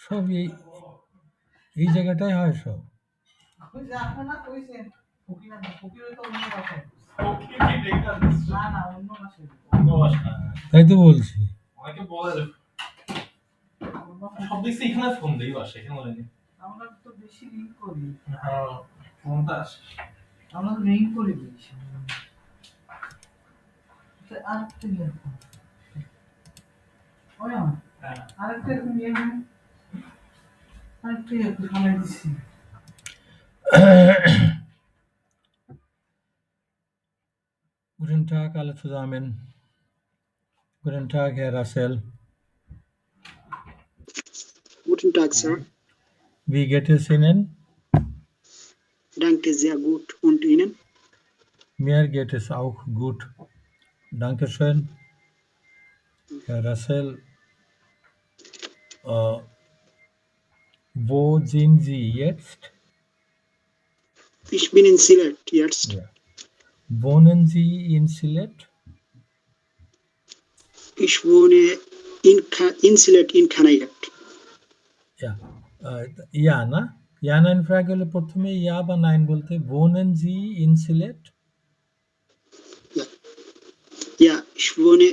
সব এই জায়গাটায় হয় সব। তাই তো বলছি। Guten Tag alle zusammen. Guten Tag, Herr Russell. Guten Tag, Sir. Wie geht es Ihnen? Danke, sehr gut. Und Ihnen? Mir geht es auch gut. Dankeschön. Herr Russell, wo sind Sie jetzt? Ich bin in Sylhet jetzt. Ja. Wohnen Sie in Sylhet? Ich wohne in Sylhet in Kanaigat. Ja. Ja, না? Ja, nein Frage হলে প্রথমে ja বা nein বলতে wohnen Sie in Sylhet? Ja. Ja, ich wohne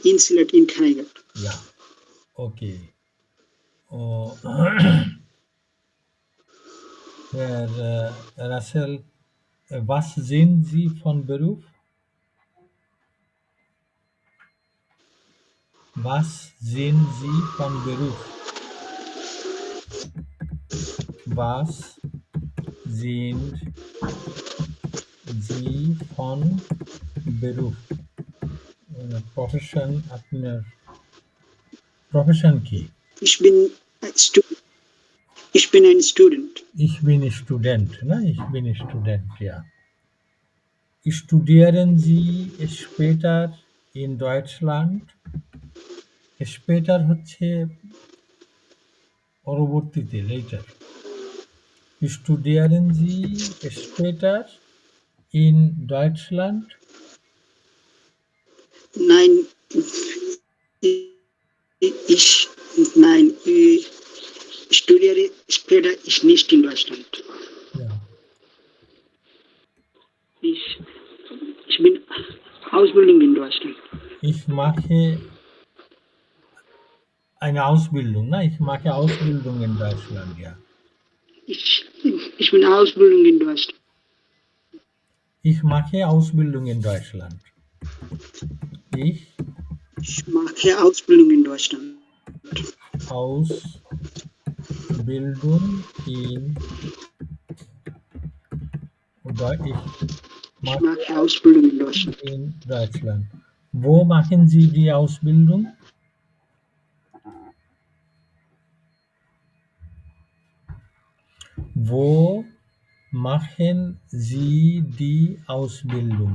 in Sylhet in Kanaigat. Ja. Okay. Oh, Herr Russell, was sind Sie von Beruf? Was sind Sie von Beruf? Was sind Sie von Beruf? Profession আপনার profession কি? Ich bin ein Student. Ich bin Student, ne? Ich bin Student, ja. Studieren Sie später in Deutschland? Später হচ্ছে পরবর্তীতে later. Studieren Sie später in Deutschland? Nein, ich studiere später nicht in Deutschland. Ja. Ich bin Ausbildung in Deutschland. Ich mache eine Ausbildung, ne? Ich mache Ausbildung in Deutschland, ja. Ich bin Ausbildung in Deutschland. Ich mache Ausbildung in Deutschland. Ich mache Ausbildung in Deutschland. Ausbildung in Ich mache Ausbildung in Deutschland. In Deutschland. Wo machen Sie die Ausbildung? Wo machen Sie die Ausbildung?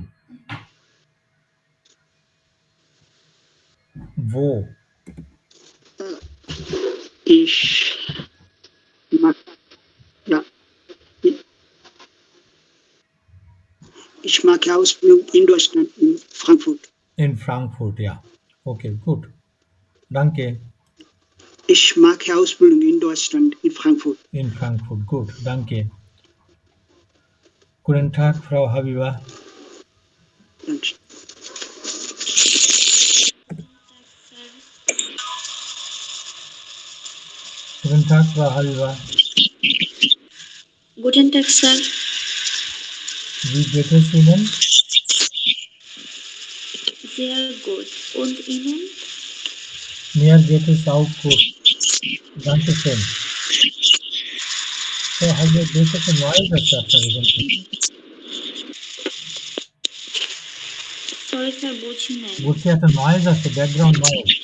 Wo? Ich mache Ausbildung in Deutschland, in Frankfurt. In Frankfurt, ja. Okay, gut. Danke. Ich mache Ausbildung in Deutschland, in Frankfurt. In Frankfurt, gut. Danke. Guten Tag, Frau Habiba. Danke. Guten Tag, Frau Habiba. Guten Tag, Sir. Wie geht es Ihnen? Sehr gut. Und Ihnen? Mir geht es auch gut. Dankeschön. So, Habiba, বেশ একটা noise আছে আপনার এখান থেকে। Sorry, sir, বুঝি নাই। বলছি একটা noise আছে, background noise।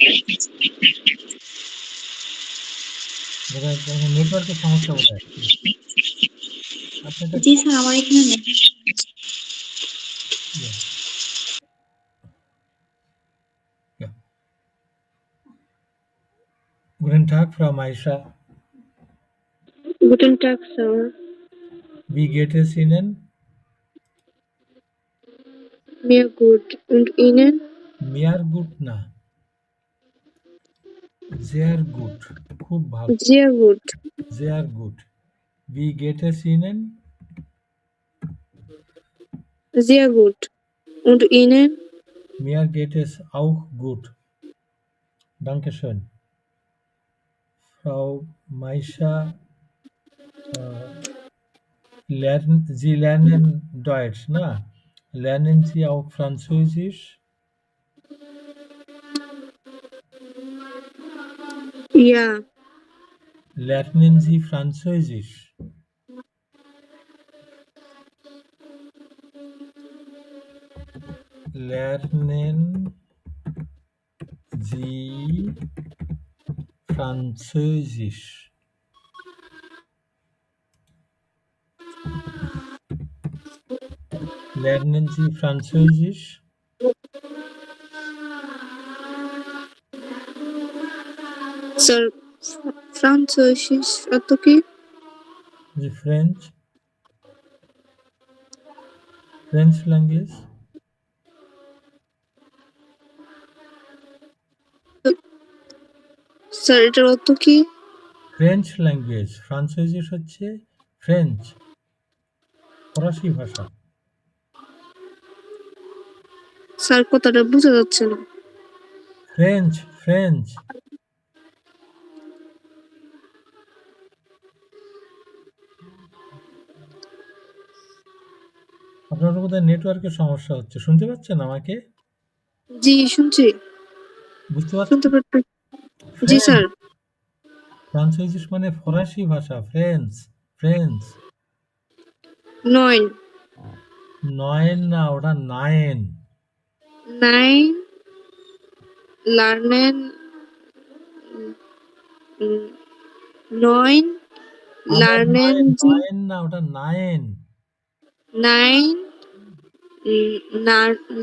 নেটওয়ার্কের সমস্যা বোধহয়। জি স্যার, আমার এখানে নেই। Ja. Guten Tag, Frau Maisha. Guten Tag, Sir. Wie geht es Ihnen? Mir gut. Und Ihnen? Mir gut না। Sehr gut. খুব ভালো। sehr gut, Sehr gut. Wie geht es Ihnen? sehr gut. Und Ihnen? Mir geht es auch gut. Dankeschön. Frau Maisha, Sie lernen Deutsch, na? Lernen Sie auch Französisch? Ja, Lernen Sie Französisch? Lernen Sie Französisch? Lernen Sie Französisch? Sir, Französisch অর্থ কি? The French language? Sir এটার অর্থ কি? French language. ফ্রান্সেজিস হচ্ছে French, ফরাসি ভাষা। Sir কথাটা বোঝা যাচ্ছে না। French, French. আপনার বোধহয় নেটওয়ার্কের সমস্যা হচ্ছে। শুনতে পাচ্ছেন আমাকে? জি শুনছি, বুঝতে পারছেন? শুনতে পাচ্ছি। জি ফ্রেঞ্চ। স্যার। ফ্রান্সেজিস মানে ফরাসি ভাষা, ফ্রেঞ্চ, ফ্রেঞ্চ। 9 9 না, ওটা 9। 9 লার্নেন 9 আবার লার্নেন 9, জি 9 না, ওটা 9। 9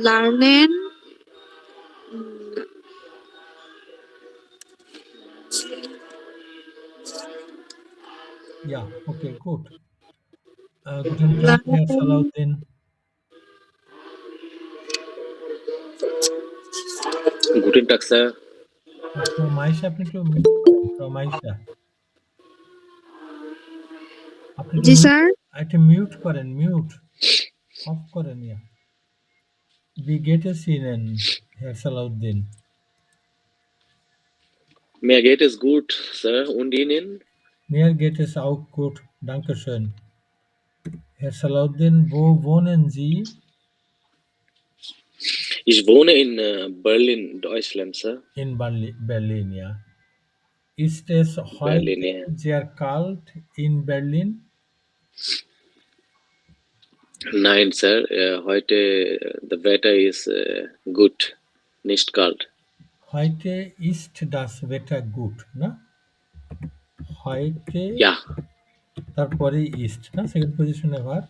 লার্নেন Ja, okay, gut. Guten Tag, Herr Salahuddin. Guten Tag, Sir. Frau Maisha, আপনি একটু মিউট করেন। Frau Maisha, আপনি জি স্যার। একটু মিউট করেন, মিউট অফ করেন। Ja. Wie geht es Ihnen, Herr Salahuddin? Mir geht es gut, Sir. Und Ihnen? Mir geht es auch gut, danke schön. Herr Salahuddin, wo wohnen Sie? Ich wohne in Berlin, Deutschland, Sir. In Berlin, ja. Ist es Berlin, heute ja. sehr kalt in Berlin? Nein, Sir. Heute the weather is good, nicht kalt. Heute ist das Wetter gut, না? Heute, Ja, তারপরে ist, না? Second position এ ভার।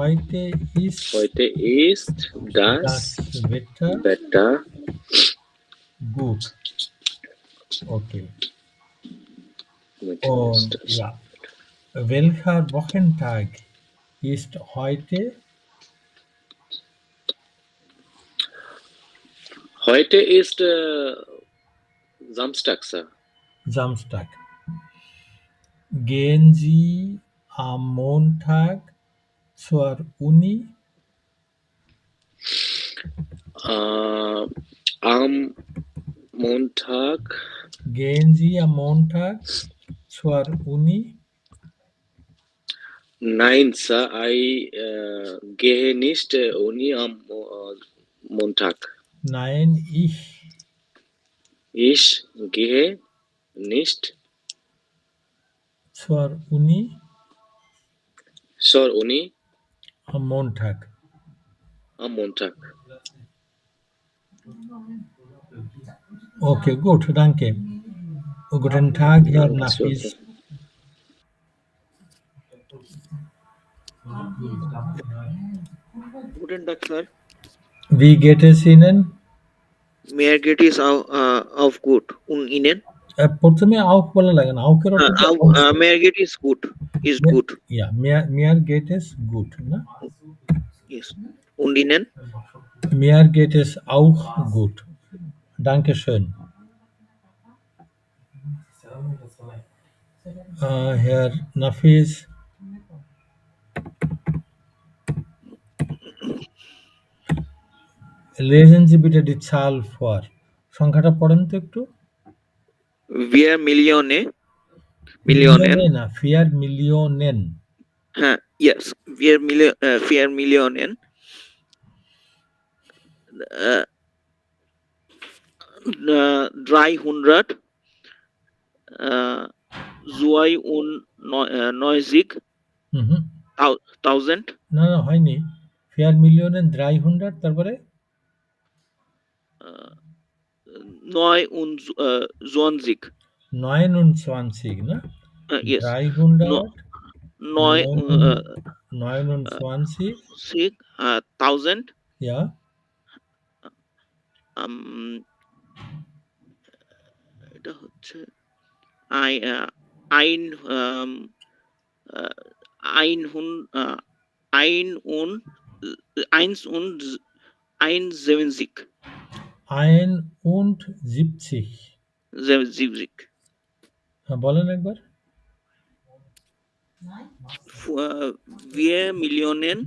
Heute ist heute ist das das Wetter Wetter gut. Okay. mit Und ja, welcher Wochentag ist heute? Heute ist Samstag, Sir. Samstag. Gehen Sie am Montag zur Uni? Am Montag. Gehen Sie am Montag zur Uni? Nein, Sir. I gehe nicht Uni am Montag. Nein, Ich gehe nicht zur Uni zur Uni am Montag. am Montag. Okay, gut, danke. Guten Tag, Herr Danke, Nafis. okay. Guten Tag, Sir. Wie geht es Ihnen? Mir geht es auch gut. Und Ihnen? প্রথমে auch বলা লাগে না। Auch-এর অর্থ কি? Mir geht es gut. Ist gut. Ja, mir geht es gut, না? Yes. Und Ihnen? Mir geht es auch gut. Dankeschön. Here Nafis, lesen Sie bitte die Zahl vor. সংখ্যাটা পড়েন তো একটু। Wir Millionen. মিলিয়নে না, 4 Millionen. Yes, wir Millionen. 300 92 হুম 1000 না না হয়নি। 4 Millionen 300 তারপরে 29 29 না? yes 300 29 29 1000 ja এটা হচ্ছে ein ein ein und 71 71 70 হ্যাঁ বলেন একবার। wir Millionen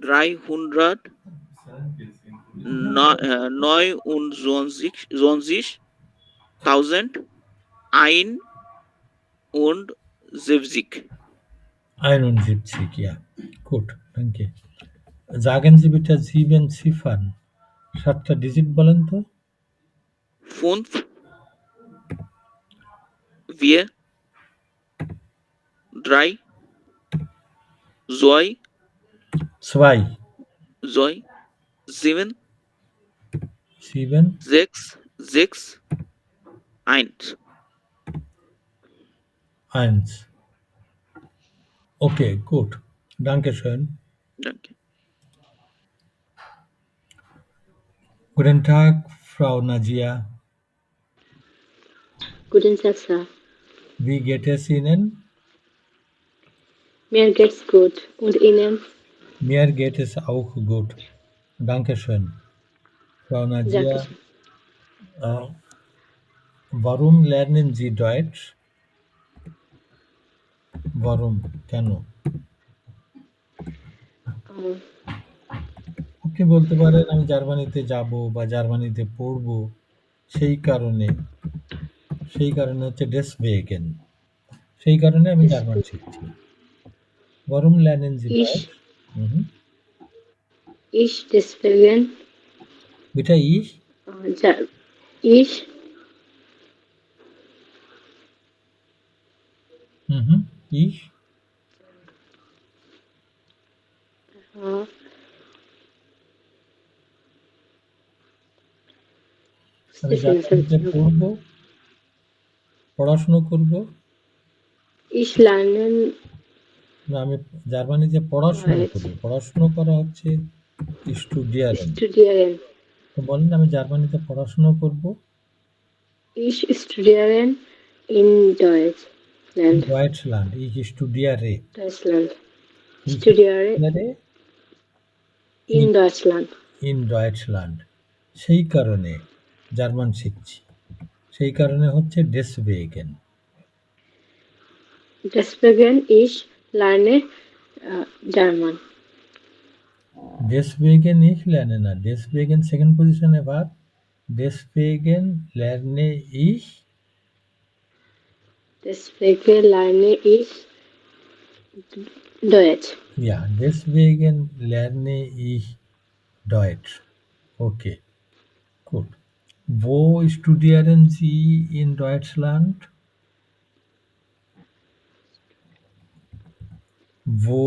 329.1071 71 ja gut danke sagen Sie bitte 7 Ziffern 7টা digit বলেন তো। 5 4 3 2 2 7 7 6 6 1 1 okay gut danke schön danke guten Tag Frau Najia Guten Tag, Sir. wie geht es Ihnen Mir geht's gut. Und Ihnen? mir geht es auch gut danke schön Frau Najia Dankeschön. warum lernen Sie Deutsch warum কেন আপনি বলতে পারেন আমি জার্মানিতে যাব বা জার্মানিতে পড়ব সেই কারণে হচ্ছে deswegen সেই কারণে আমি জার্মান শিখছি warum lernen Sie Deutsch Ich deswegen. bitte ich Ich ich আমি জার্মানিতে পড়ব পড়াশোনা করব Ich lernen. না আমি জার্মানিতে পড়াশোনা করব পড়াশোনা করা হচ্ছে studieren তো বলেন আমি জার্মানিতে পড়াশোনা করব Ich studieren in Deutschland ich studiere Deutschland. Studiere in Deutschland. in Deutschland সেই কারণে জার্মান শিখছি সেই কারণে হচ্ছে deswegen Deswegen ich lerne German. deswegen ich lerne না deswegen second position A verb deswegen lerne ich Deutsch. ja deswegen lerne ich Deutsch okay gut wo studieren Sie in Deutschland wo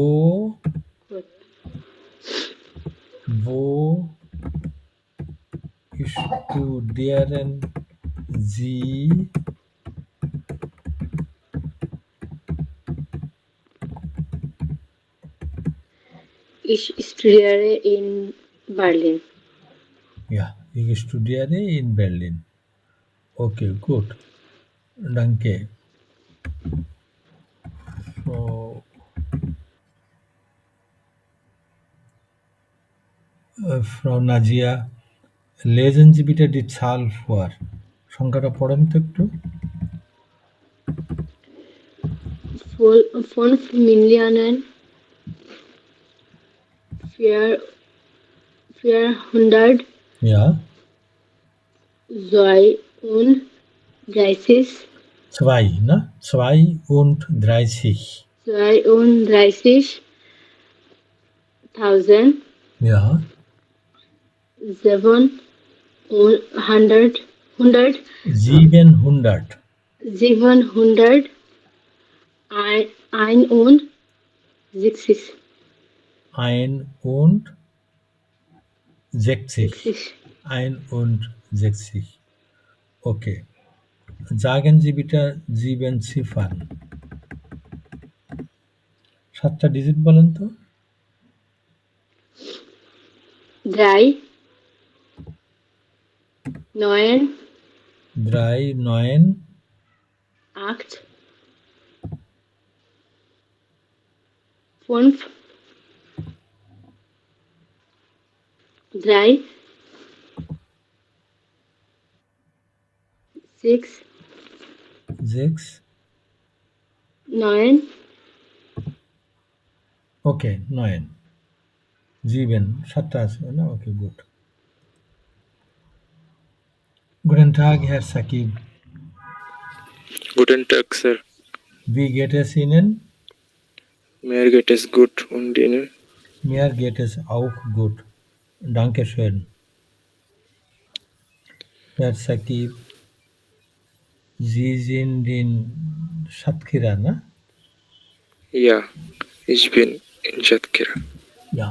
studieren Sie Ich studiere in Berlin. Ja, ich studiere in Berlin. Okay, gut. Danke. So, Frau Najia, lesen Sie bitte die Zahl vor. সংখ্যাটা পড়েন তো একটু। 5 Millionen 400 Ja, 32 2, ne? 32. 32.000 Ja, 700 700. 761 61. 61. Okay. Sagen Sie bitte 7 Ziffern. 7টা digit বলেন তো। 3 9 3, 9, 8 5 3 6 6. 9 Okay, 9. 7. 7টা আছে না? Okay, good. Guten Tag, Herr Sakib. Guten Tag, Sir. Wie geht es Ihnen? Mir geht es gut und Ihnen? Mir geht es auch gut. Dankeschön. Herr Sakib, Sie sind in Satkhira, ne? Ja, ich bin in Schatkira. Ja.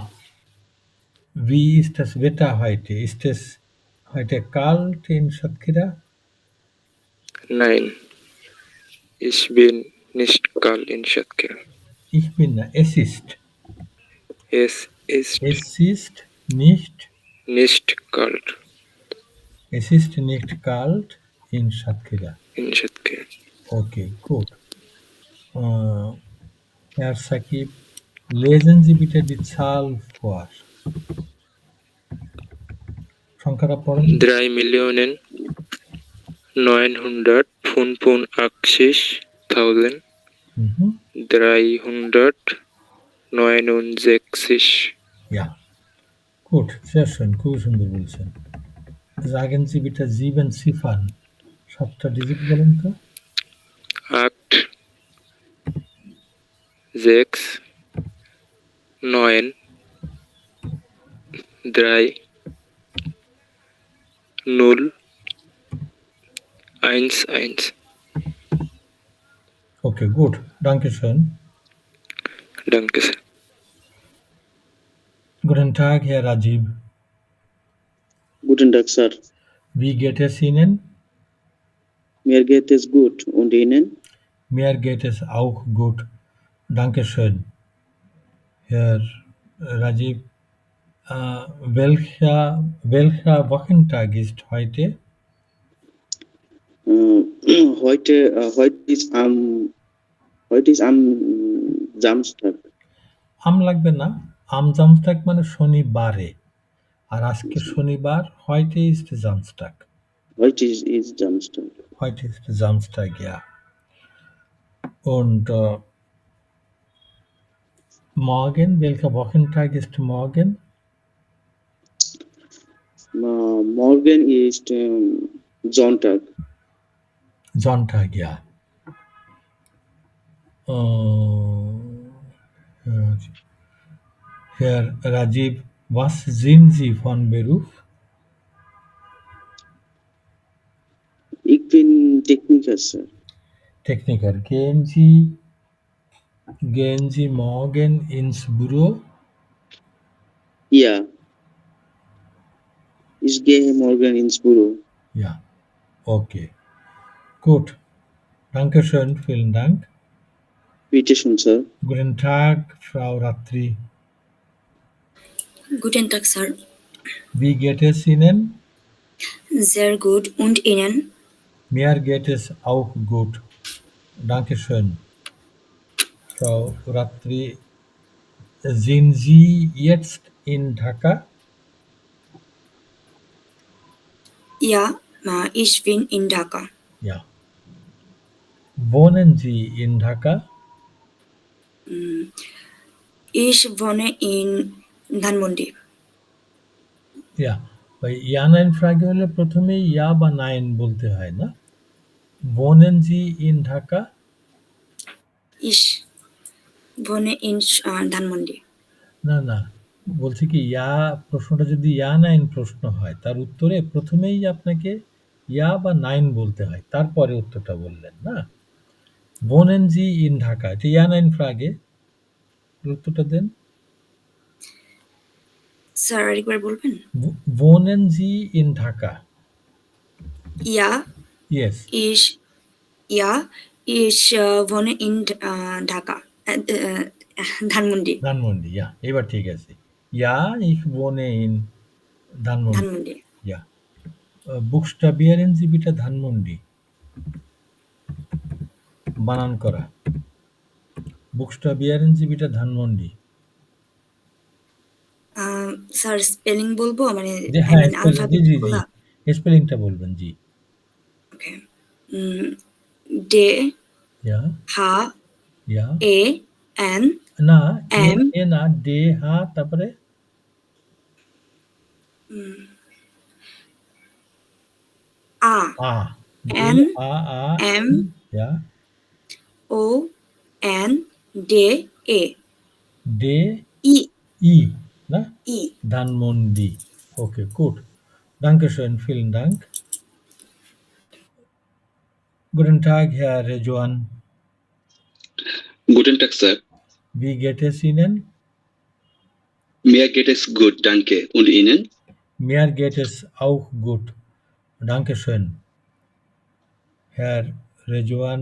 Wie ist das Wetter heute? Ist es heute kalt in Satkhira? Nein, ich bin nicht kalt in Schatkira. Ich bin, es ist. Es ist Es ist nicht, nicht kalt es ist nicht kalt in Satkhira. in Schatkira. Okay, gut. Herr Sakib, lesen Sie bitte die Zahl vor. সংখ্যাটা পড়েন। 3.985.000 Mhm. 369. Ja. Gut, sehr schön, খুবই সুন্দর বলছেন। Sagen Sie bitte 7 Ziffern. 7টা digit বলেন তো। 8, 6, 9, 3, 0, 1, 1. Okay, gut. Dankeschön. Danke, Sir. Guten Tag, Herr Rajiv. Guten Tag, Sir. Wie geht es Ihnen? Mir geht es gut und Ihnen? Mir geht es auch gut. Dankeschön. Herr Rajiv, welcher Wochentag ist heute? Heute ist am Samstag. আম লাগবে না। আম জামস্টাক মানে শনিবারে। আর আজকে শনিবার, heute ist Samstag. Heute ist Samstag. Heute ist Samstag, ja. Und morgen, welcher Wochentag ist morgen? Morgen ist Sonntag. Sonntag, ja. Herr Rajiv, was sind Sie von Beruf? Ich bin Techniker, Sir. Techniker. Gehen Sie morgen ins Büro? Ja. Ich gehe morgen ins Büro. Ja. Okay. Gut. Dankeschön. Vielen Dank. Bitte schön, Sir. Guten Tag, Frau Ratri. Guten Tag, Sir. Wie geht es Ihnen? Sehr gut. Und Ihnen? Mir geht es auch gut. Dankeschön. Frau Ratri, sind Sie jetzt in Dhaka? Ja, Ich bin in Dhaka. Ja. Wohnen Sie in Dhaka? Ich wohne in Dhanmondi. Ja. Bei Ja Nein Frage হলে প্রথমে ইয়া বা nine বলতে হয় না? Wohnen Sie in Dhaka? Ich wohne in Dhanmondi. না, না। বলছি কি ইয়া প্রশ্নটা যদি ইয়া নাইন প্রশ্ন হয় তার উত্তরে প্রথমেই আপনাকে ইয়া বা নাইন বলতে হয়। তারপরে উত্তরটা বললেন, না? Wohnen Sie in Dhaka? এটা ইয়া নাইন ফ্রাগে। উত্তরটা দেন। স্যার আরেকবার বলবেন? Wohnen Sie in Dhaka? Ja, Yes. ich wohne in Dhaka. Dhanmondi. Dhanmondi, ja. এবার ঠিক আছে। Ja, ich wohne in Dhanmondi. Dhanmondi. Ja. Buchstabieren Sie bitte Dhanmondi. বানান করা। Buchstabieren Sie bitte Dhanmondi. Sir spelling বলবো মানে জি, I হ্যাঁ, mean alphabet জি। গুলা? স্পেলিংটা বলবেন, জি। Okay. De, Ja, Ha, ja। A, N, না, M, এ না, ডে, হা, তারপরে A, a. Day, N, a, M, ja। O, N, D, A, day, I, ই, না? I. Dhanmondi. Okay, gut. Dankeschön, vielen Dank. Guten Tag, Herr Rejuan. Guten Tag, Sir. Wie geht es Ihnen? Mir geht es gut, danke. Und Ihnen? Mir geht es auch gut. Dankeschön. Herr Rejuan,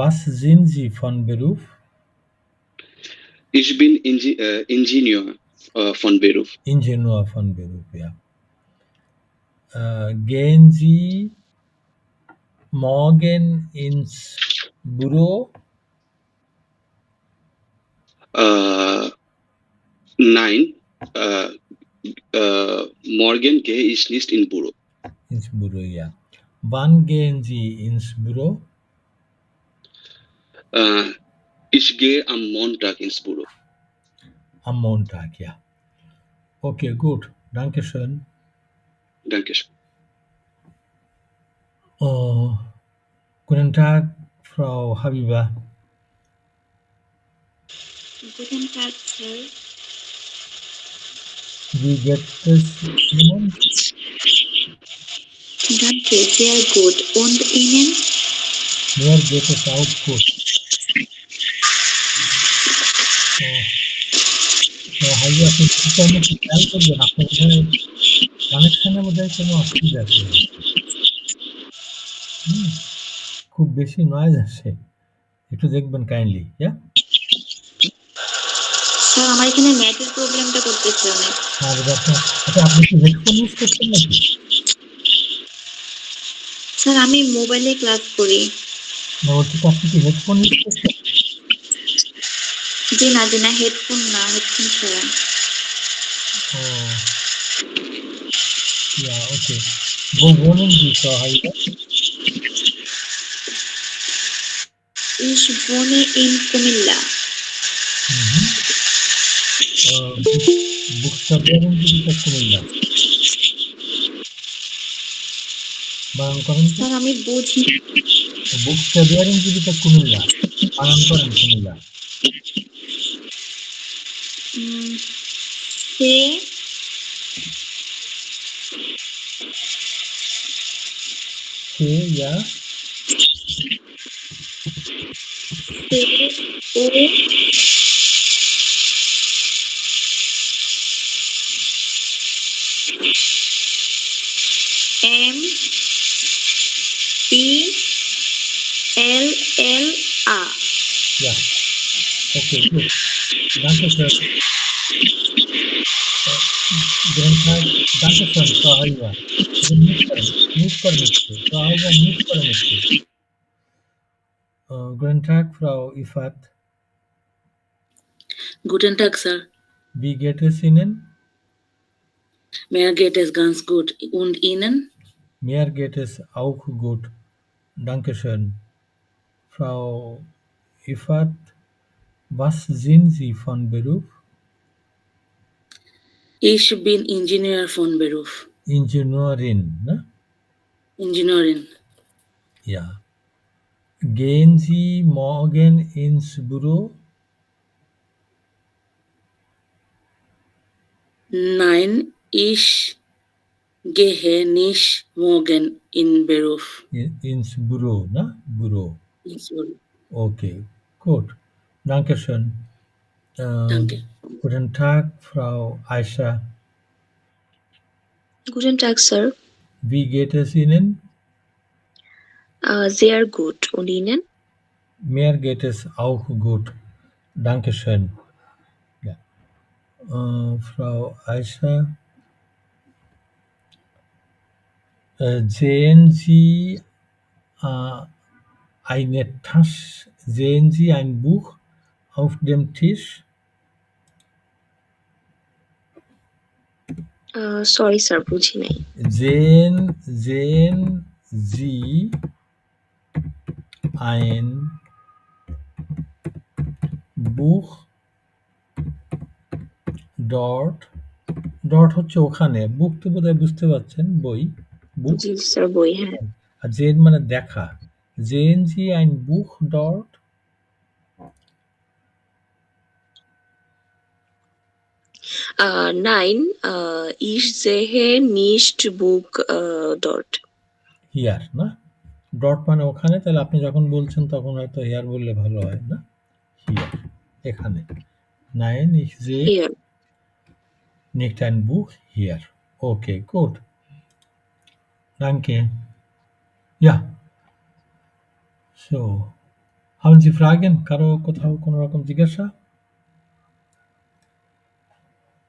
was sind Sie von Beruf? Ich bin Ingenieur von Beruf. Ingenieur von Beruf, ja. Gehen Sie morgen ins Büro? Nein, morgen gehe ich nicht in Büro. Ins Büro, ja. Wann gehen Sie ins Büro? Ich gehe am Montag ins Büro. Am Montag, ja. Okay, gut. Dankeschön. Dankeschön. Guten Tag, Frau Habiba. Guten Tag, Sir. Wie geht es Ihnen? Danke, sehr gut. Und Ihnen? Mir geht es auch gut. হাইয়া আপনি সিস্টেমে একটু খেয়াল করবেন, আপনার বোধহয় কানেকশনে বোধহয় কোনো অসুবিধা আছে। খুব বেশি নয়েজ আসে, একটু দেখবেন কাইন্ডলি। স্যার আমার এখানে নেটের প্রবলেমটা করতেছে অনেক। আচ্ছা, আপনি কি হেডফোন ইউজ করছেন নাকি? স্যার আমি মোবাইলে ক্লাস করি। না, বলছি আপনি কি হেডফোন ইউজ করছেন? জি না, হেডফোন না, হেডফোন ছাড়া। Ja, okay. Wo wohnen Sie, Frau Habiba? Ich wohne in Kumilla. Buchstabieren Sie bitte Kumilla. বানান করেন তো। স্যার আমি বুঝি। Buchstabieren Sie bitte Kumilla. বানান করেন কুমিল্লা। সে ইয়া ও এম ই এল এল আ। Ja, okay, gut. Dankeschön. Guten Tag. Dankeschön, Frau Habiba. Mute করেন একটু। Frau Habiba, mute করেন একটু। Guten Tag, Frau Ifat. Guten Tag, Sir. Wie geht es Ihnen? Mir geht es ganz gut. Und Ihnen? Mir geht es auch gut. Dankeschön. Frau Ifat, was sind Sie von Beruf? Ich bin Ingenieur von Beruf. Ingenieurin, ne? Ingenieurin. Ja. Gehen Sie morgen ins Büro? Nein, ich gehe nicht morgen in Beruf. Ins Büro, ne? Büro. Ins Beruf. Okay, gut. Dankeschön. Danke. Guten Tag, Frau Aisha. Guten Tag, Sir. Wie geht es Ihnen? Sehr gut. Und Ihnen? Mir geht es auch gut. Dankeschön. Ja. Frau Aisha, sehen Sie eine Tasche, sehen Sie ein Buch auf dem Tisch? Sorry, Sir, বুঝি নাই। Sehen Sie ein Buch dort? Dot হচ্ছে ওখানে, বুক তো বোধহয় বুঝতে পারছেন, বই, বুক। জি, sir, বই, হ্যাঁ। আর জেন মানে দেখা। Sehen Sie ein Buch dort? Nein, ich sehe nicht Buch dort. Here, না? ডট মানে ওখানে, তাহলে আপনি যখন বলছেন তখন হয়তো হিয়ার বললে ভালো হয়, না? হিয়ার, এখানে। Nein, ich sehe Hier. nicht ein Buch hier. Okay, gut. Danke. Ja. So. Haben Sie Fragen? কারো কোথাও কোনো রকম জিজ্ঞাসা?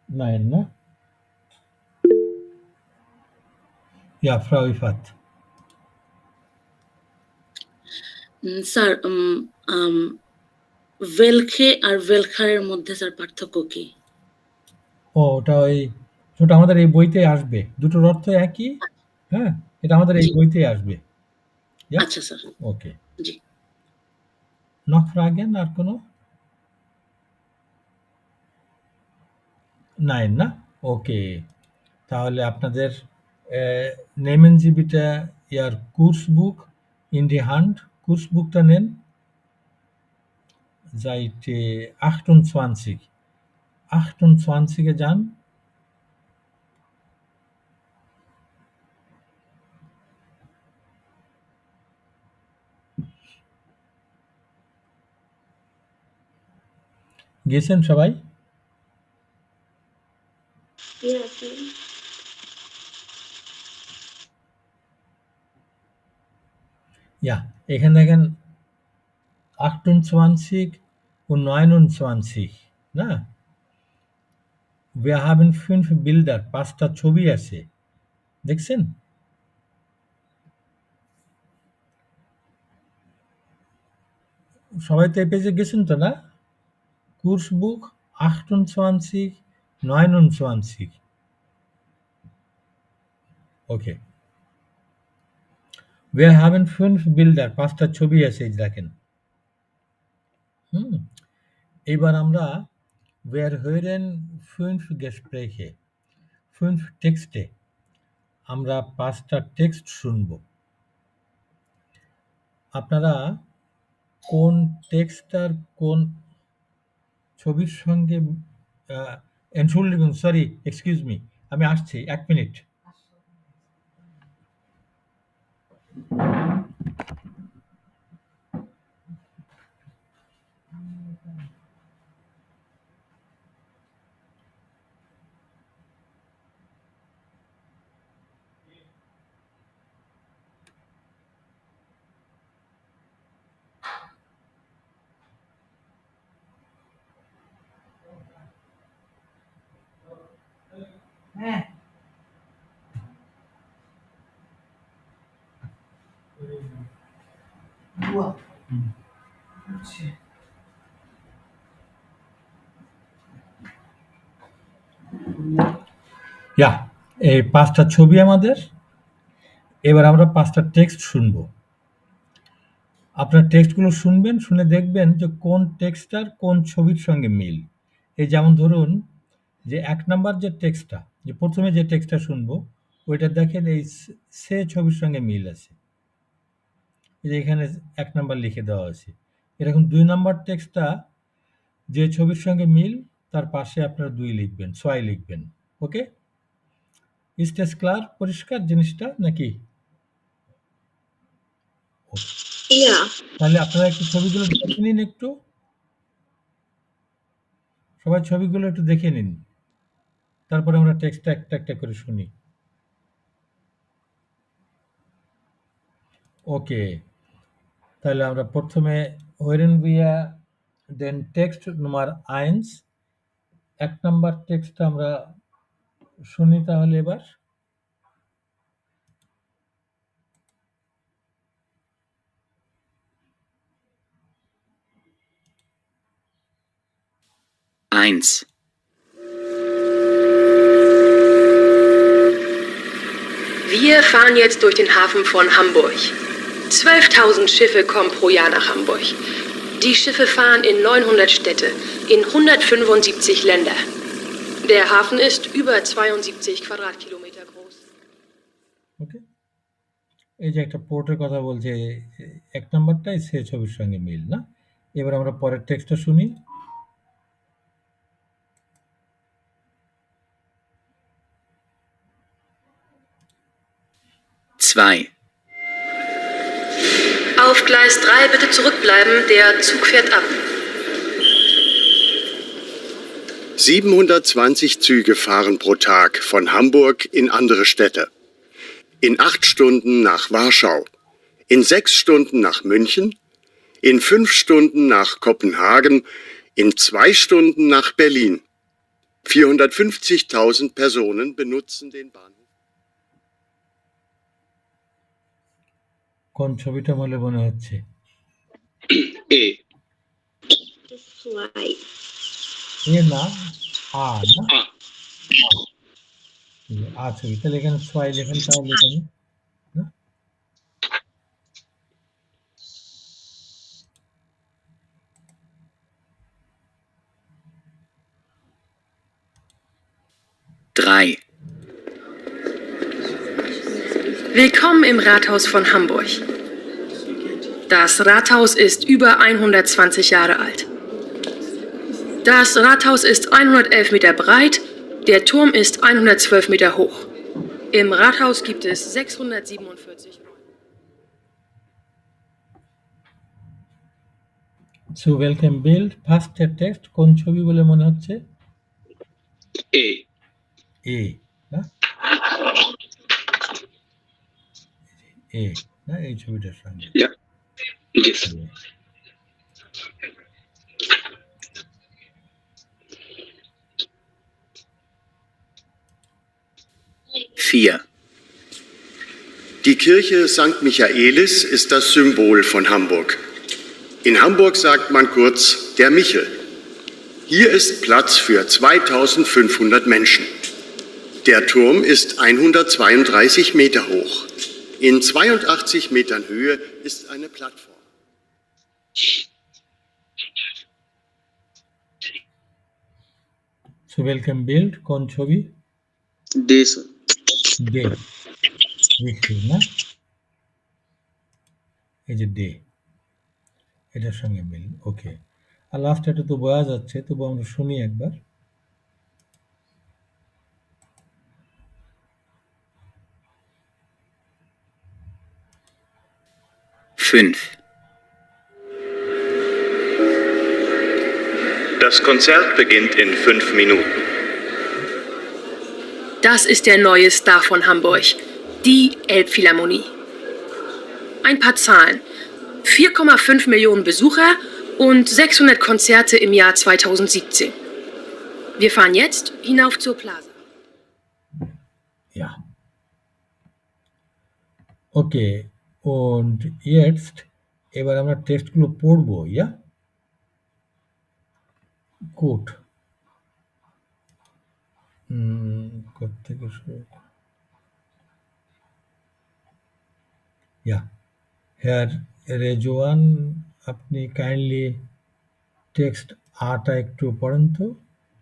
Nein, ne? Ja, Frau Ifat. Sir welche আর welcher মধ্যে স্যার পার্থক্য কি? ওটা আমাদের এই বইতে আসবে। দুটোর অর্থ একই। হ্যাঁ? এটা আমাদের এই জি। বইতেই আসবে। Ja? আচ্ছা স্যার। Okay. জি। Noch Fragen আর কোনো? Nein, না? Okay. তাহলে আপনাদের nehmen Sie bitte Ihr Kursbuch in die Hand. Kursbuchটা নেন। Seite 28. 28 এ যান। গেছেন সবাই? Yeah, sir. Ja, এখানে দেখেন 28 und 29, না? Wir haben 5 Bilder, 5টা ছবি আছে। দেখছেন? সবাই তো এই পেজে গেছেন তো, না? Kursbuch 28, 29. Okay. Wir haben 5 Bilder, 5টা ছবি আছে, এই দেখেন। এবার আমরা wir hören 5 Gespräche, 5 টেক্সটে আমরা 5টা টেক্সট শুনব। আপনারা কোন টেক্সটটার কোন ছবির সঙ্গে Entschuldigung, sorry, excuse me, আমি আসছি, 1 মিনিট। Ja, এই 5টা ছবি আমাদের। এবার আমরা 5টা টেক্সট শুনবো। আপনার টেক্সটগুলো শুনবেন, শুনে দেখবেন যে কোন টেক্সটটার কোন ছবির সঙ্গে মিল। এই যেমন ধরুন যে ১ নাম্বার যে টেক্সটটা, যে ১ম এ যে টেক্সটটা শুনবো, ওইটা দেখেন এই সে ছবির সঙ্গে মিল আছে। এই যে এখানে ১ নাম্বার লিখে দেওয়া আছে। এরকম ২ নাম্বার টেক্সটটা যে ছবির সঙ্গে মিল, তার পাশে আপনারা ২ লিখবেন, ৬ লিখবেন। ওকে? Stage clear? পরিষ্কার জিনিসটা নাকি? Yeah. তাহলে আপনারা একটু ছবিগুলো দেখে নিন একটু। সবাই ছবিগুলো একটু দেখে নিন। তারপরে আমরা টেক্সটটা একটা, একটা করে শুনি। ওকে। তাহলে আমরা ১ম এ hören wir den Text Nummer 1। ১ number টেক্সটটা আমরা শুনি তাহলে এবার। Eins. Wir fahren jetzt durch den Hafen von Hamburg. 12.000 Schiffe kommen pro Jahr nach Hamburg. Die Schiffe fahren in 900 Städte, in 175 Länder. Der Hafen ist über 72 Quadratkilometer groß. ওকে? এই যে একটা পোর্টের কথা বলছে, ১ নাম্বারটাই সে ছবির সঙ্গে মিল, না? এবার আমরা পরের টেক্সটটা শুনি। Zwei. Auf Gleis 3 bitte zurückbleiben, der Zug fährt ab. 720 Züge fahren pro Tag von Hamburg in andere Städte. In 8 Stunden nach Warschau, in 6 Stunden nach München, in 5 Stunden nach Kopenhagen, in 2 Stunden nach Berlin. 450.000 Personen benutzen den Bahnhof. কোন ছবিটা বলে মনে হচ্ছে? E. Zwei. এ না, আ না? A. আ ছবি। তাহলে এখানে ৬ লেখেন তাহলে এখানে, না? Drei. Willkommen im Rathaus von Hamburg. Das Rathaus ist über 120 Jahre alt. Das Rathaus ist 111 Meter breit, der Turm ist 112 Meter hoch. Im Rathaus gibt es 647 Räume. So welcome build, ফার্স্টের text কোন ছবি বলে মনে হচ্ছে? E. এ, না? এ, না? এই ছবিটার সঙ্গে। Ja. Yes. Vier. Die Kirche St. Michaelis ist das Symbol von Hamburg. In Hamburg sagt man kurz der Michel. Hier ist Platz für 2500 Menschen. Der Turm ist 132 Meter hoch. In 82 Metern Höhe ist eine Plattform. So welcome build কোন ছবি? Day sir. Day. বৃষ্টি, না? এই যে day, এটার সঙ্গে মিল। ওকে। আর last এটা তো বোঝা যাচ্ছে, তবু আমরা শুনি একবার। Fünf. Das Konzert beginnt in 5 Minuten. Das ist der neue Star von Hamburg, die Elbphilharmonie. Ein paar Zahlen. 4,5 Millionen Besucher und 600 Konzerte im Jahr 2017. Wir fahren jetzt hinauf zur Plaza. Ja. Okay. Und jetzt এবার আমরা টেক্সটগুলো পড়বো, ja? Gut. কোত্থেকে শুরু? Yeah. Here, Rezwan আপনি kindly text আটা একটু পড়েন তো,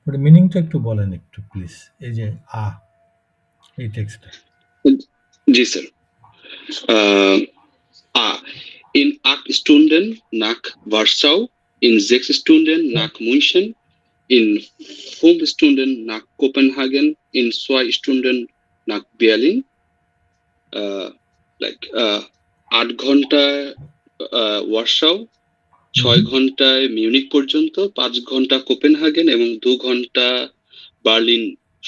ওটা মিনিংটা একটু বলেন একটু প্লিজ। এই যে এই টেক্সটটা। জি sir. In 8 Stunden nach Warschau, in 6 Stunden nach München, in 5 Stunden nach Kopenhagen, in 2 Stunden nach Berlin, 8 ঘন্টায় ওয়ার্সাও, 6 ঘন্টায় মিউনিক পর্যন্ত, 5 ঘন্টা কোপেনহাগেন এবং 2 ঘন্টা বার্লিন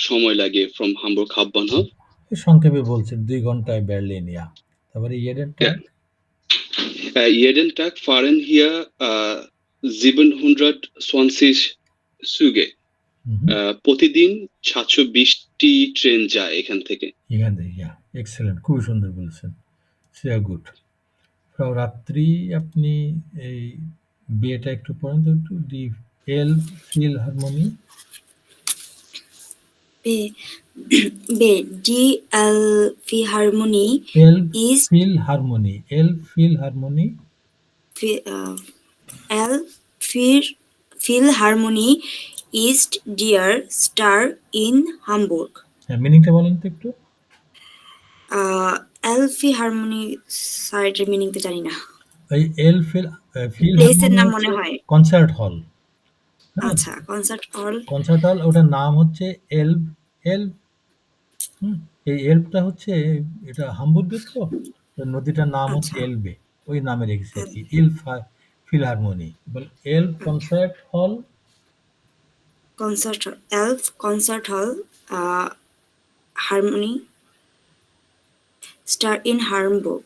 সময় লাগে ফ্রম হামবুর্গ হাববানহফ। সংক্ষেপে বলছেন 2 ঘন্টায় বার্লিন। ইয়া, তারপরে jeden Tag? Jeden Tag fahren hier 720 Züge. প্রতিদিন 720টি ট্রেন যায় এখান থেকে। ইয়া, এক্সেলেন্ট, খুব সুন্দর বলেছেন। sehr gut. ফ্রাউ রাত্রি, আপনি এই বিয়েটা একটু পড়েন তো একটু। দি Elbphilharmonie. Die Elbphilharmonie ist Elbphilharmonie. Elbphilharmonie. Elbphilharmonie ist der Star in Hamburg. হ্যাঁ, মিনিংটা বলেন তো একটু। Elbphilharmonie, স্যার এটার মিনিং তো জানি না। এই প্লেসের নাম মনে হয়। কনসার্ট হল। আচ্ছা, কনসার্ট হল। কনসার্ট হল, ওটার নাম হচ্ছে এলব। এই এলবটা হচ্ছে, এটা হামবুর্গের তো, নদীটার নাম হচ্ছে এলবে, ওই নামে রেখেছে আর কি, ফিলহারমোনি। বল Elb concert hall. Elb concert hall, harmonie star in Hamburg.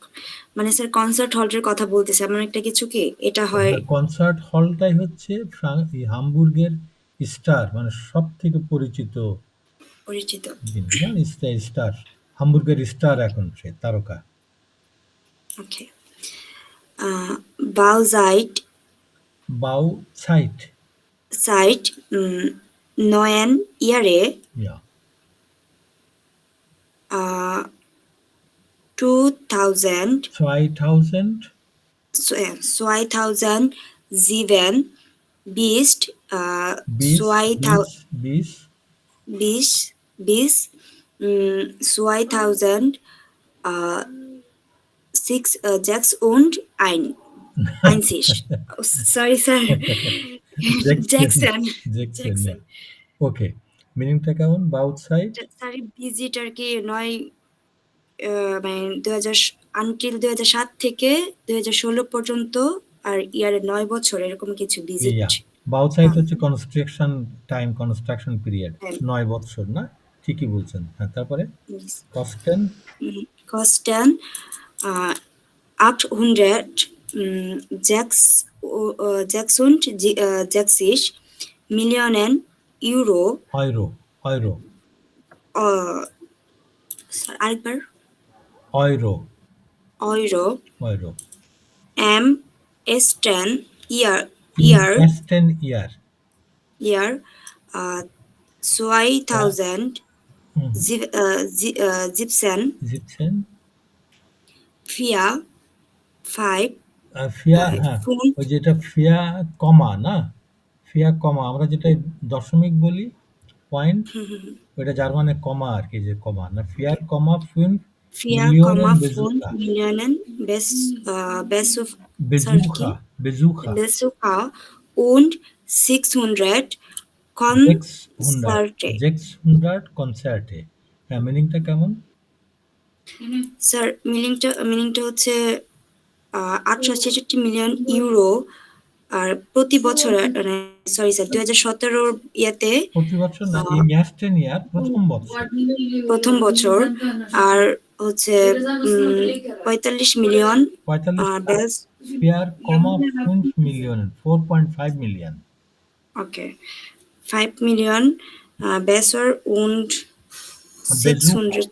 মানে স্যার কনসার্ট হলটার কথা বলতেছে এমন একটা কিছু কি? এটা হয় কনসার্ট হলটাই হচ্ছে হামবুর্গের স্টার, মানে সব থেকে পরিচিত স্টার, হামবুর্গের স্টার এখন সে তারকা। ওকে। বাউজাইট 9 Jahre 2007 bis 2006 sorry sir Jackson. ওকে, মিনিংটা কেমন? বাউটসাইড স্যার ভিজিটার কি নয়, মানে 2007 থেকে 2016 পর্যন্ত, আর ইয়ারে 9 বছর এরকম কিছু ভিজিট। বাউটসাইড হচ্ছে কনস্ট্রাকশন টাইম, কনস্ট্রাকশন পিরিয়ড, 9 বছর না? ঠিকই বলছেন। হ্যাঁ, তারপরে কোস্টেন 866 Millionen Euro. Euro. আরেকবার। Euro. Esten Jahr 2017 ওই যেটা ফিয়া কমা না, ফিয়া কমা আমরা যেটা দশমিক বলি, পয়েন্ট, ওইটা জার্মানে কমা আর কি, যে কমা না, ফিয়ার কমা ফুন Millionen Besucher und 600 Konzerte. হ্যাঁ, মিনিংটা কেমন? স্যার মিনিংটা হচ্ছে 866 মিলিয়ন ইউরো, আর প্রতি বছর, সরি স্যার 2017 ইয়াতে প্রতি বছর না, এই ম্যাচটেন ইয়ার প্রথম বছর, আর হচ্ছে 45 মিলিয়ন, 4.5 মিলিয়ন। ওকে, 5 million Besucher und 600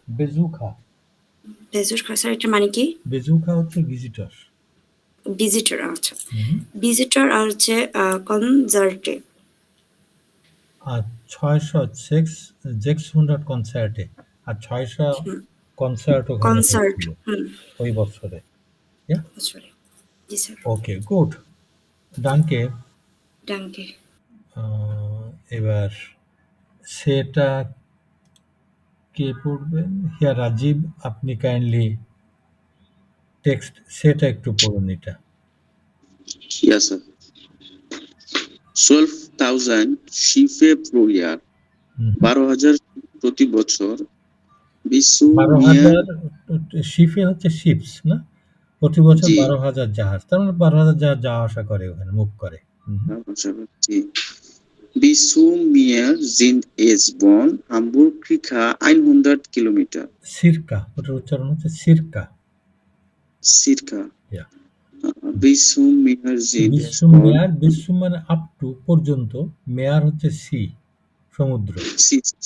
Besucher sir এটা মানে কি? বেজুকা হচ্ছে ভিজিটর। আচ্ছা, ভিজিটর আর হচ্ছে কনসার্টে। আর 600 কনসার্টে, আর 600 কনসার্ট ওই বছরে। বছরে। জি স্যার। ওকে, গুড। ডানকে। ডাঙ্কে। এবার সেটা কে পড়বেন? হিয়া রাজীব, আপনি কাইন্ডলি টেক্সট সেটা একটু পড়ুন এটা। Yes, sir. 12,000 শিপে প্রয়ার, 12,000 প্রতি বছর। বিশ্ব 12,000 শিপে হচ্ছে শিপস না, প্রতি বছর 12,000 জাহাজ, তার মানে 12,000 জাহাজ যাওয়া আসা করে, ওখানে মুভ করে। Bis zum Meer sind es von Hamburg ca. 100 Kilometer. সিরকা, ওটার উচ্চারণ হচ্ছে সিরকা। Circa. Bis zum Meer sind es বিশ্ব মেয়ার, বিশ্ব মানে আপ টু, পর্যন্ত, মেয়ার হচ্ছে সি, সমুদ্র।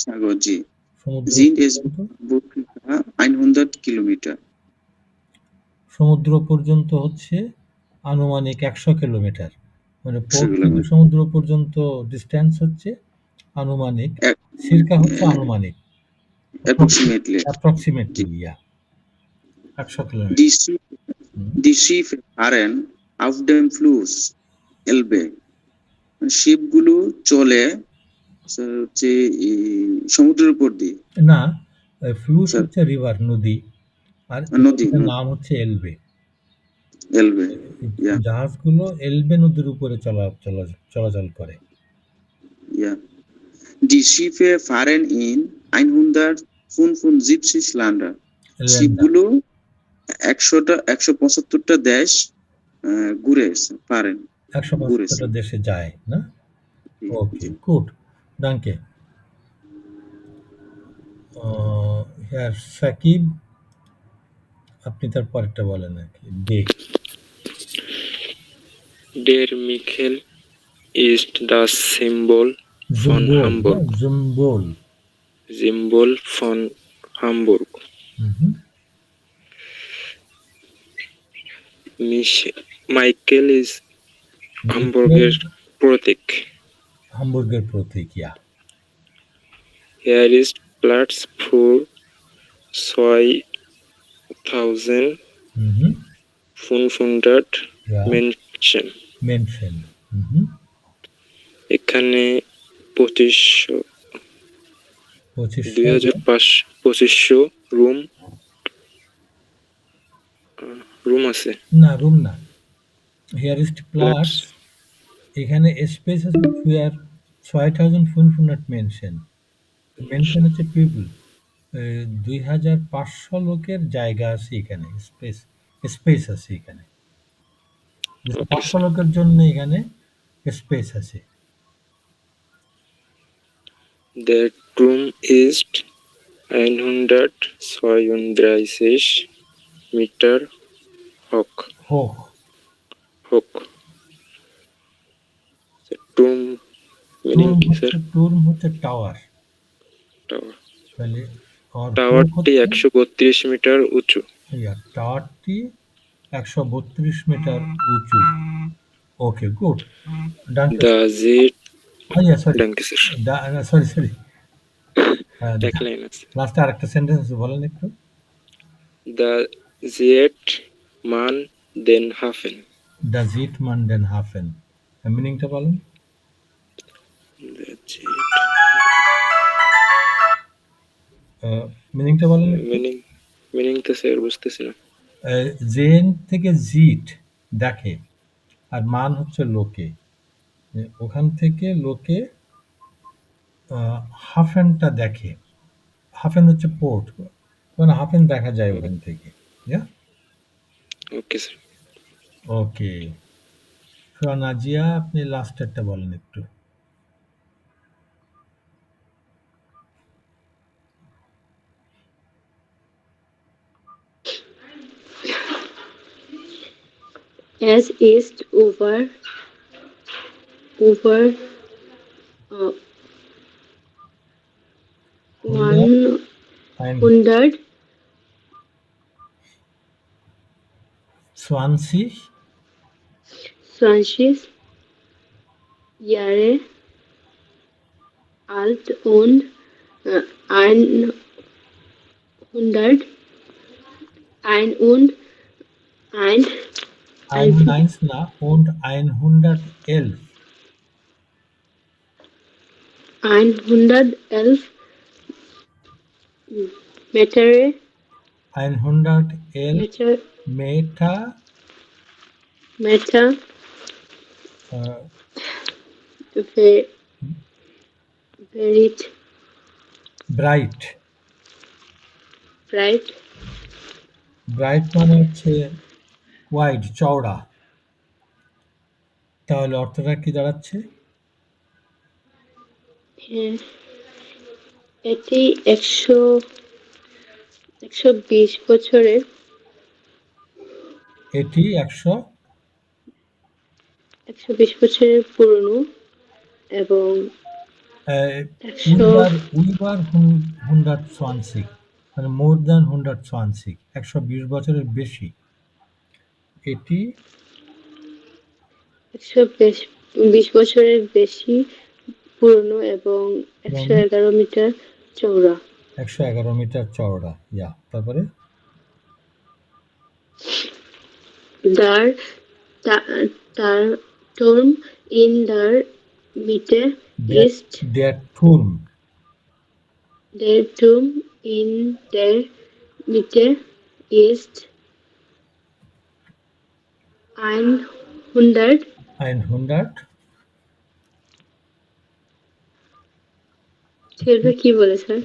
সাগর, জি। সমুদ্র Sind es von Hamburg ca. 100 Kilometer. সমুদ্র পর্যন্ত হচ্ছে আনুমানিক 100 কিলোমিটার, মানে পোর্ট থেকে সমুদ্র পর্যন্ত ডিস্টেন্স হচ্ছে আনুমানিক, সিরকা হচ্ছে আনুমানিক, অ্যাপ্রক্সিমেটলি, ইয়া 100 kilometre. Die Schiffe fahren auf dem Fluss Elbe. শিপগুলো চলে হচ্ছে সমুদ্রের উপর দিয়ে। না, ফ্লুস হচ্ছে রিভার, নদী, আর নদীর নাম হচ্ছে এলবে। এলবে, জাহাজগুলো এলবে নদীর উপরে চলাচল করে। Die Schiffe fahren in 175 Länder. শিপগুলো 175টা দেশ ঘুরে পারেন, 175টা দেশে যায় না। ওকে, গুড, ডানকে। হিয়ার সাকিব, আপনি তার পরেরটা বলেন আর কি। Der Michel ist das Symbol von Hamburg. Symbol von Hamburg. Michael ist Hamburger Protik. Hamburger Protik, ja. Hier ist Platz für 2,500 Menschen. এখানে 2,500 রুম আছে। না, রুম না, হিয়ার ইজ প্লাস, এখানে স্পেস আছে ফর 6,500 মেনশন হচ্ছে পিপল, 2,500 লোকের জায়গা আছে এখানে, স্পেস আছে এখানে, 500 লোকের জন্য এখানে স্পেস আছে। Der Turm ist 136 Meter hoch. Turm meaning কি স্যার? Turm হচ্ছে টাওয়ার। টাওয়ারটি 132 মিটার উঁচু। টাওয়ারটি 132 মিটার উঁচু। ওকে, good. The Jet. Danke, sorry. লাস্টে আরেকটা সেন্টেন্স বলেন একটু। The Zetmann-den-Hafen. The Zetmann-den-Hafen, মিনিংটা বলেন। মিনিংটা বলেন। মিনিং তো স্যার বুঝতেছি না। জেন থেকে জিট দেখে, আর মান হচ্ছে লোকে, ওখান থেকে লোকে হাফেনটা দেখে। হাফেন হচ্ছে পোর্ট, মানে হাফেন দেখা যায় ওখান থেকে। Okay sir. ওকে, নাজিয়া, আপনি লাস্টেরটা বলেন একটু। Es ist über 120 Jahre alt und 141 ein, 1 na und 111. 111 Meter, 111 Meter, Meter Ve- Verit, bright. Bright, bright মানে হচ্ছে ওয়াইড, চওড়া। তাহলে অর্থটা কি দাঁড়াচ্ছে? এটি 120 বছরের এটি 120 বছরের পুরনো এবং 120 মানে মোর দ্যান 120, 120 বছরের বেশি। এটি 120 বছরের বেশি পুরনো এবং 111 মিটার চওড়া। 111 মিটার চওড়া। তারপরে Der Turm in der Mitte ist der Turm Der Turm in der Mitte ist 100 ছেলেটা কি বলে স্যার?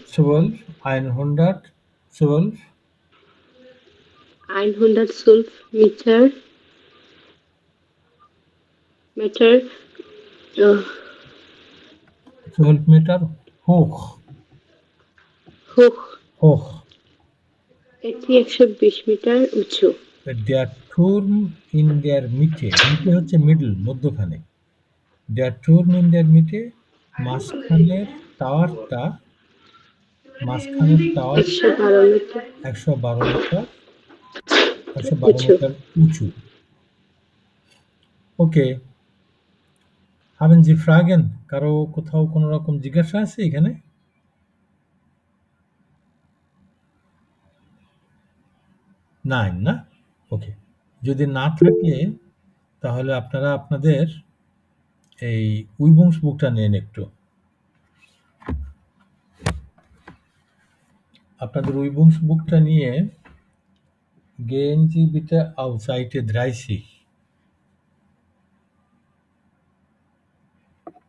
112 112 Meter 12 metre hoch। এটি 120 মিটার উঁচু। Der Turm in der Mitte, Mitte হচ্ছে মিডল, মধ্যখানে। Der Turm in der Mitte, মাঝখানের টাওয়ারটা 112 metre উঁচু। ওকে, haben Sie Fragen? কারো কোথাও কোনো রকম জিজ্ঞাসা আছে এখানে? নাই না? ওকে, যদি না থাকে তাহলে আপনারা আপনাদের এই উইবংস বুকটা নেন একটু। আপনাদের উইবংস বুকটা নিয়ে gehen Sie bitte auf Seite 30.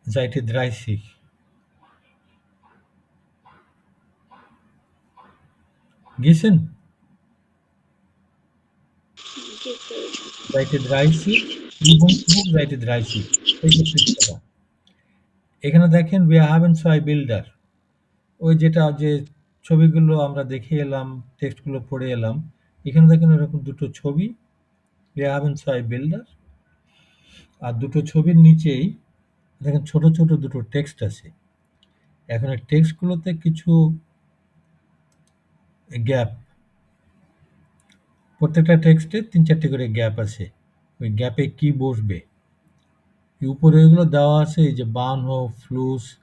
Seite 30. গেছেন? Seite 30, উইবংস বুক Seite 30, এই যে পৃষ্ঠাটা। এখানে দেখেন wir haben zwei Bilder, ওই যেটা যে ছবিগুলো আমরা দেখে এলাম, টেক্সটগুলো পড়ে এলাম, এখানে দেখেন এরকম দুটো ছবি, wir haben zwei Bilder, আর দুটো ছবির নিচেই দেখেন ছোট ছোট দুটো টেক্সট আছে। এখন এই টেক্সটগুলোতে কিছু গ্যাপ, প্রত্যেকটা টেক্সটে ৩-৪টি করে গ্যাপ আছে। ওই গ্যাপে কি বসবে, উপরে এগুলো দেওয়া আছে, এই যে বানহোফ, ফ্লুস,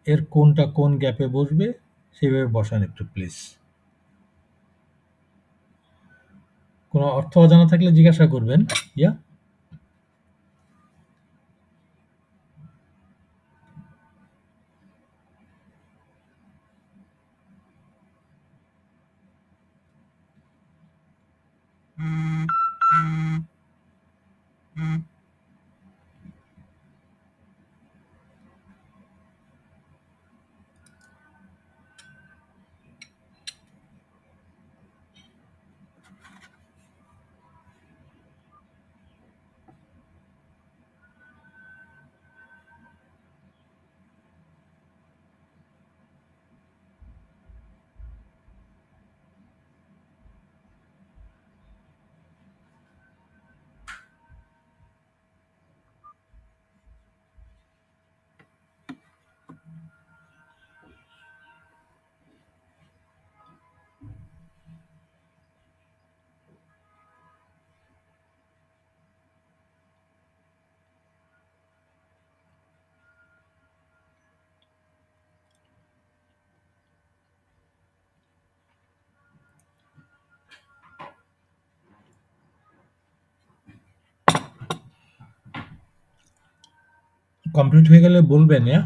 এর কোনটা কোন গ্যাপে বসবে সেইভাবে বসান একটু প্লিজ। কোনো অর্থ অজানা থাকলে জিজ্ঞাসা করবেন। কমপ্লিট হয়ে গেলে বলবেন, হ্যাঁ?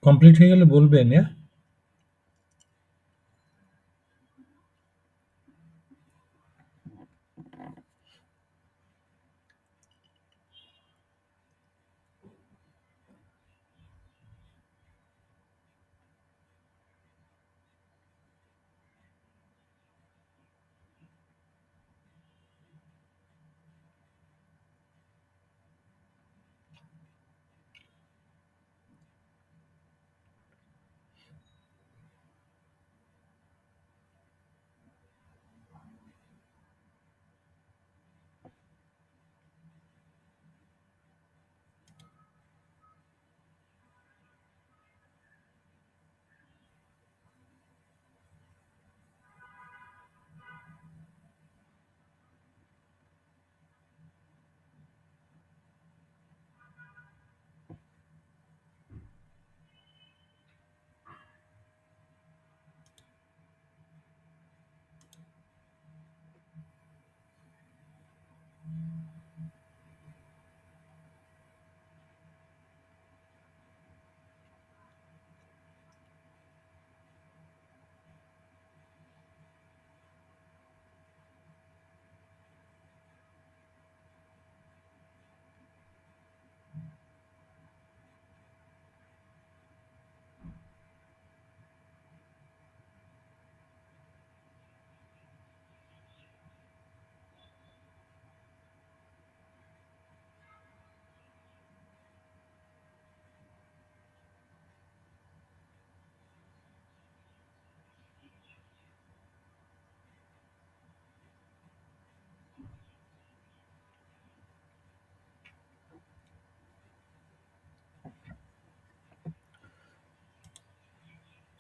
কমপ্লিট হয়ে গেলে বলবেন, হ্যাঁ?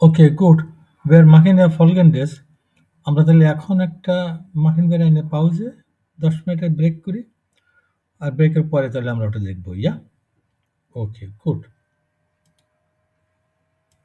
ওকে, good. Wir machen ja Folgendes. আমরা তাহলে এখন একটা machen wir eine Pause, 10 মিনিটের ব্রেক করি। আর ব্রেকের পরে তাহলে আমরা ওটা দেখব, ইয়া? ওকে, গুড।